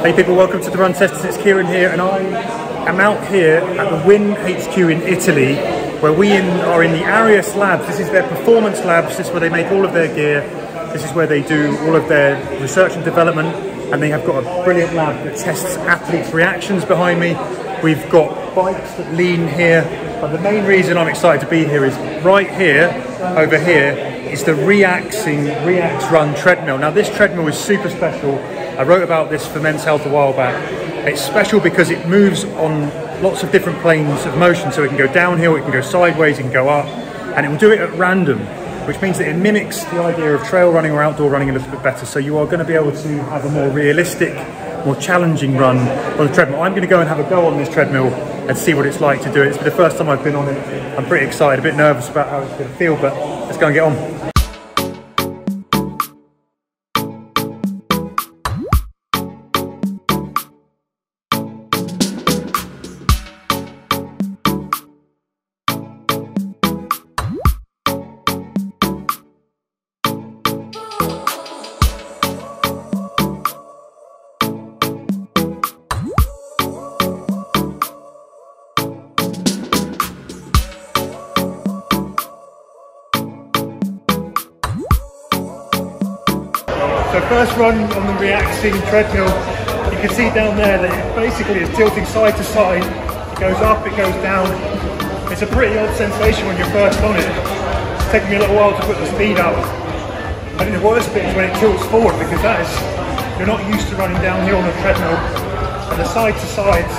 Hey people, welcome to the Run Testers. It's Kieran here, and I am out here at the Win HQ in Italy, where we are in the Arius labs. This is their performance labs. This is where they make all of their gear. This is where they do all of their research and development, and they have got a brilliant lab that tests athletes' reactions behind me. We've got bikes that lean here, but the main reason I'm excited to be here is right here, over here, is the Reaxing Reax Run treadmill. Now this treadmill is super special. I wrote about this for Men's Health a while back. It's special because it moves on lots of different planes of motion, so it can go downhill, it can go sideways, it can go up, and it will do it at random, which means that it mimics the idea of trail running or outdoor running a little bit better. So you are going to be able to have a more realistic, more challenging run on the treadmill. I'm going to go and have a go on this treadmill and see what it's like to do it. It's the first time I've been on it. I'm pretty excited, a bit nervous about how it's going to feel, but let's go and get on. So first run on the Reaxing treadmill, you can see down there that it basically is tilting side to side. It goes up, it goes down. It's a pretty odd sensation when you're first on it. It's taken me a little while to put the speed up. I think the worst bit is when it tilts forward, because that is, you're not used to running downhill on a treadmill. And the side to sides,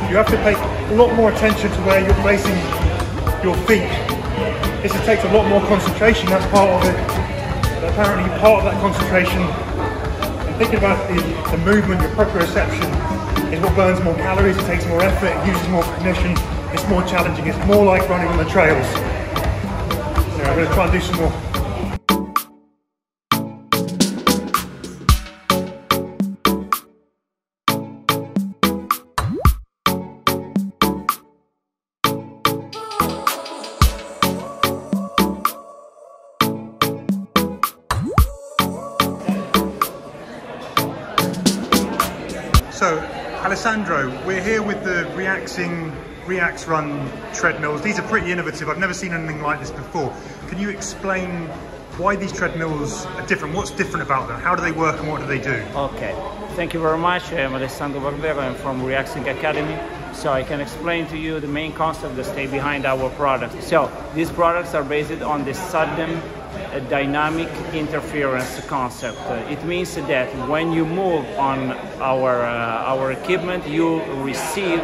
you have to pay a lot more attention to where you're placing your feet. This takes a lot more concentration, that's part of it. But apparently part of that concentration and thinking about the movement, your proprioception, is what burns more calories, it takes more effort, it uses more cognition, it's more challenging, it's more like running on the trails. So I'm going to try and do some more. So, Alessandro, we're here with the Reaxing Reax Run treadmills. These are pretty innovative. I've never seen anything like this before. Can you explain why these treadmills are different? What's different about them? How do they work and what do they do? Okay, thank you very much. I'm Alessandro Barbero. I'm from Reaxing Academy. So I can explain to you the main concept that stay behind our products. So these products are based on the sudden dynamic interference concept. It means that when you move on our equipment, you receive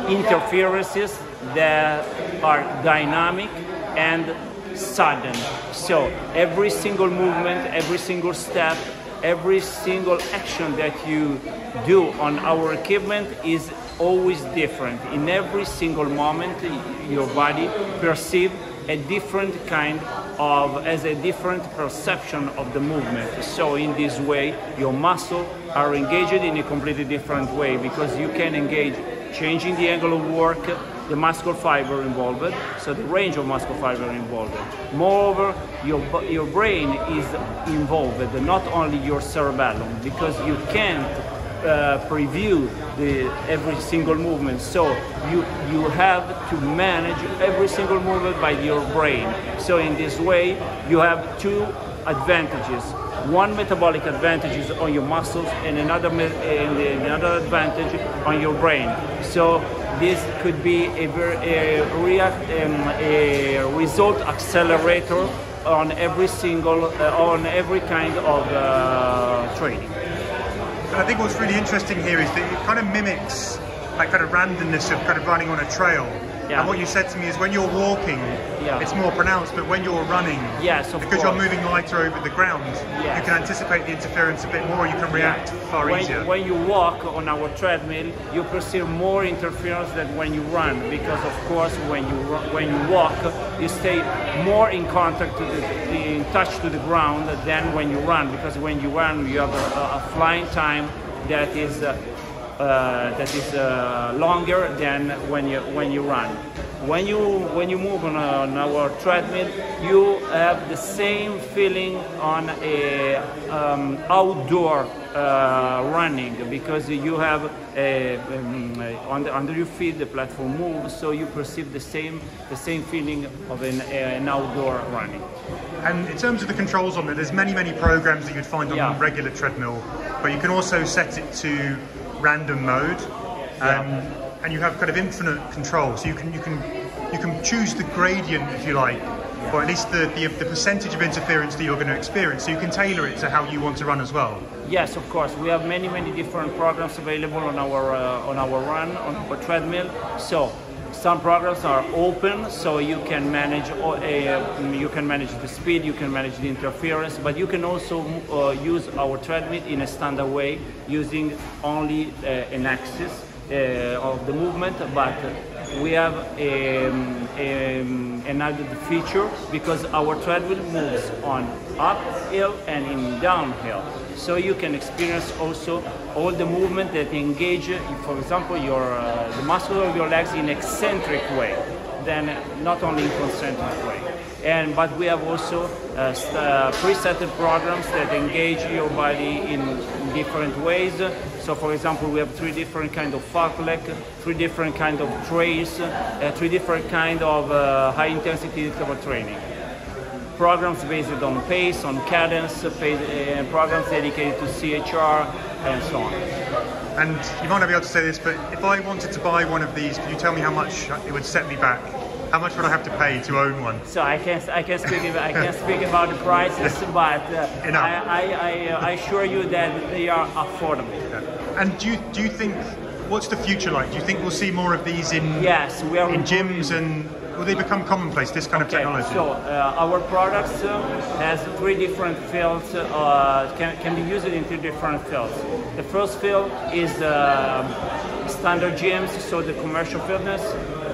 interferences that are dynamic and sudden. So every single movement, every single step, every single action that you do on our equipment is always different. In every single moment, your body perceives a different kind of, as a different perception of the movement. So in this way, your muscles are engaged in a completely different way, because you can engage changing the angle of work, the muscle fiber involved, so the range of muscle fiber involved. Moreover, your brain is involved, not only your cerebellum, because you can't preview every single movement, so you have to manage every single movement by your brain. So in this way you have two advantages: one metabolic advantage on your muscles and another advantage on your brain. So this could be a result accelerator on every kind of training. And I think what's really interesting here is that it kind of mimics that kind of randomness of kind of running on a trail. Yeah. And what you said to me is when you're walking, it's more pronounced, but when you're running, because you're moving lighter over the ground, you can anticipate the interference a bit more, you can react far easier. When you walk on our treadmill, you perceive more interference than when you run, because of course when you walk, you stay more in contact in touch to the ground than when you run, because when you run you have a flying time that is longer than when you run. When you move on our treadmill, you have the same feeling on a outdoor running, because you have under your feet the platform moves, so you perceive the same feeling of an outdoor running. And in terms of the controls on there, there's many programs that you'd find on a regular treadmill, but you can also set it to random mode, and you have kind of infinite control. So you can choose the gradient, if you like, or at least the percentage of interference that you're going to experience. So you can tailor it to how you want to run as well. Yes, of course. We have many different programs available on our treadmill. So some programs are open, so you can manage the speed, you can manage the interference, but you can also use our treadmill in a standard way, using only an axis of the movement. But we have another feature, because our treadmill moves on uphill and in downhill. So you can experience also all the movement that engage, for example, the muscles of your legs in eccentric way, then not only in concentric way. But we have also preset programs that engage your body in different ways. So for example, we have 3 different kinds of fartlek, 3 different kinds of trails, 3 different kinds of high intensity interval training. Programs based on pace, on cadence, programs dedicated to CHR, and so on. And you might not be able to say this, but if I wanted to buy one of these, could you tell me how much it would set me back? How much would I have to pay to own one? So I can't speak about the prices, but I assure you that they are affordable. Yeah. And do you think, what's the future like? Do you think we'll see more of these in gyms, and will they become commonplace, this kind of technology? So our products has 3 different fields, can be used in 3 different fields. The first field is standard gyms, so the commercial fitness.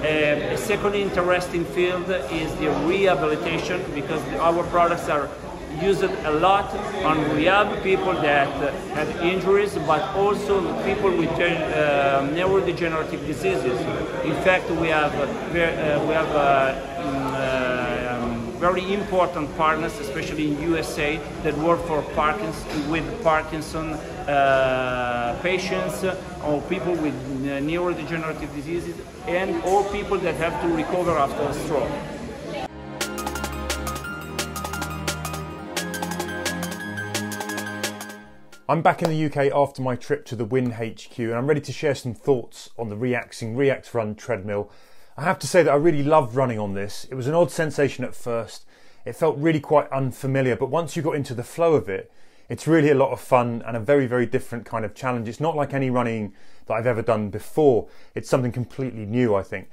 A second interesting field is the rehabilitation, because our products are used a lot on rehab people that have injuries, but also people with neurodegenerative diseases. In fact, we have very important partners, especially in USA, that work for Parkinson patients, or people with neurodegenerative diseases, and or people that have to recover after a stroke. I'm back in the UK after my trip to the Win HQ, and I'm ready to share some thoughts on the Reaxing Reax Run treadmill. I have to say that I really loved running on this. It was an odd sensation at first. It felt really quite unfamiliar, but once you got into the flow of it, it's really a lot of fun and a very different kind of challenge. It's not like any running that I've ever done before. It's something completely new, I think.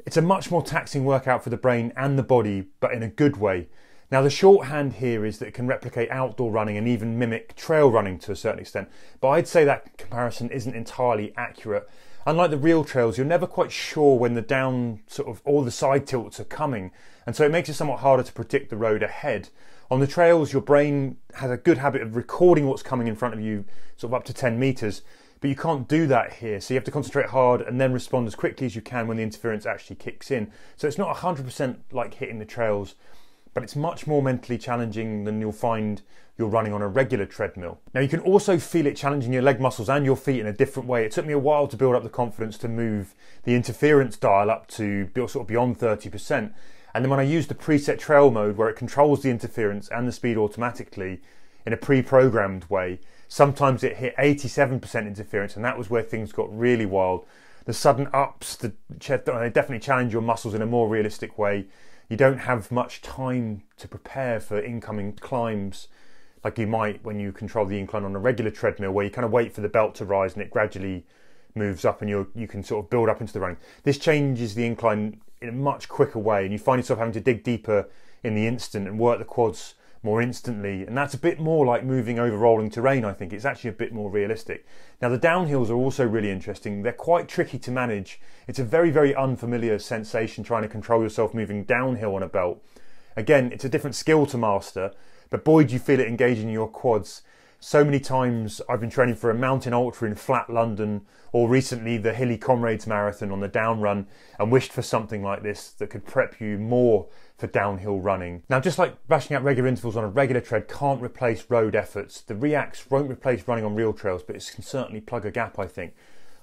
It's a much more taxing workout for the brain and the body, but in a good way. Now, the shorthand here is that it can replicate outdoor running and even mimic trail running to a certain extent, but I'd say that comparison isn't entirely accurate. Unlike the real trails, you're never quite sure when the down all the side tilts are coming, and so it makes it somewhat harder to predict the road ahead. On the trails, your brain has a good habit of recording what's coming in front of you, up to 10 meters, but you can't do that here, so you have to concentrate hard and then respond as quickly as you can when the interference actually kicks in. So it's not 100% like hitting the trails, but it's much more mentally challenging than you'll find you're running on a regular treadmill. Now, you can also feel it challenging your leg muscles and your feet in a different way. It took me a while to build up the confidence to move the interference dial up to beyond 30%. And then when I used the preset trail mode, where it controls the interference and the speed automatically in a pre-programmed way, sometimes it hit 87% interference, and that was where things got really wild. The sudden ups, they definitely challenge your muscles in a more realistic way. You don't have much time to prepare for incoming climbs like you might when you control the incline on a regular treadmill, where you kind of wait for the belt to rise and it gradually moves up and you can build up into the running. This changes the incline in a much quicker way, and you find yourself having to dig deeper in the instant and work the quads more instantly, and that's a bit more like moving over rolling terrain. I think it's actually a bit more realistic. Now, the downhills are also really interesting. They're quite tricky to manage. It's a very unfamiliar sensation trying to control yourself moving downhill on a belt. Again, it's a different skill to master, but boy, do you feel it engaging your quads. So many times I've been training for a mountain ultra in flat London, or recently the Hilly Comrades Marathon on the down run, and wished for something like this that could prep you more for downhill running. Now, just like bashing out regular intervals on a regular tread can't replace road efforts, the Reax won't replace running on real trails, but it can certainly plug a gap, I think.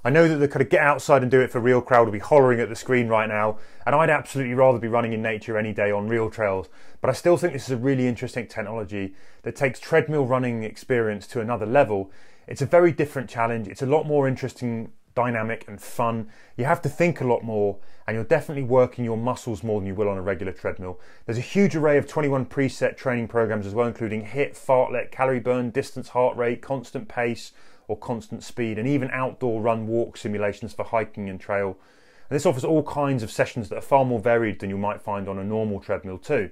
I know that the kind of get outside and do it for real crowd will be hollering at the screen right now, and I'd absolutely rather be running in nature any day on real trails, but I still think this is a really interesting technology that takes treadmill running experience to another level. It's a very different challenge. It's a lot more interesting, dynamic and fun. You have to think a lot more, and you're definitely working your muscles more than you will on a regular treadmill. There's a huge array of 21 preset training programs as well, including HIIT, fartlek, calorie burn, distance heart rate, constant pace or constant speed, and even outdoor run walk simulations for hiking and trail. And this offers all kinds of sessions that are far more varied than you might find on a normal treadmill too.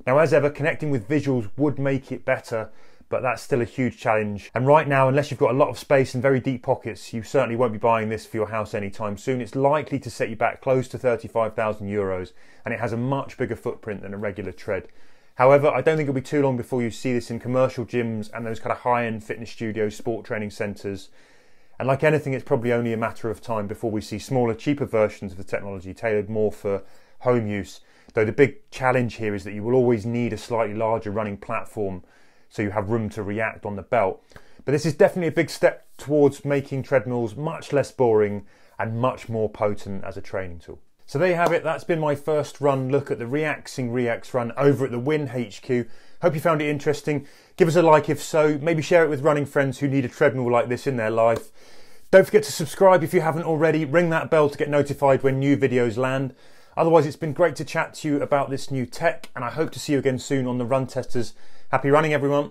Now, as ever, connecting with visuals would make it better, but that's still a huge challenge. And right now, unless you've got a lot of space and very deep pockets, you certainly won't be buying this for your house anytime soon. It's likely to set you back close to 35,000 euros, and it has a much bigger footprint than a regular tread. However, I don't think it'll be too long before you see this in commercial gyms and those kind of high-end fitness studios, sport training centres. And like anything, it's probably only a matter of time before we see smaller, cheaper versions of the technology tailored more for home use. Though the big challenge here is that you will always need a slightly larger running platform so you have room to react on the belt. But this is definitely a big step towards making treadmills much less boring and much more potent as a training tool. So there you have it. That's been my first run look at the Reaxing Reax Run over at the Win HQ. Hope you found it interesting. Give us a like if so. Maybe share it with running friends who need a treadmill like this in their life. Don't forget to subscribe if you haven't already. Ring that bell to get notified when new videos land. Otherwise, it's been great to chat to you about this new tech, and I hope to see you again soon on the Run Testers. Happy running, everyone.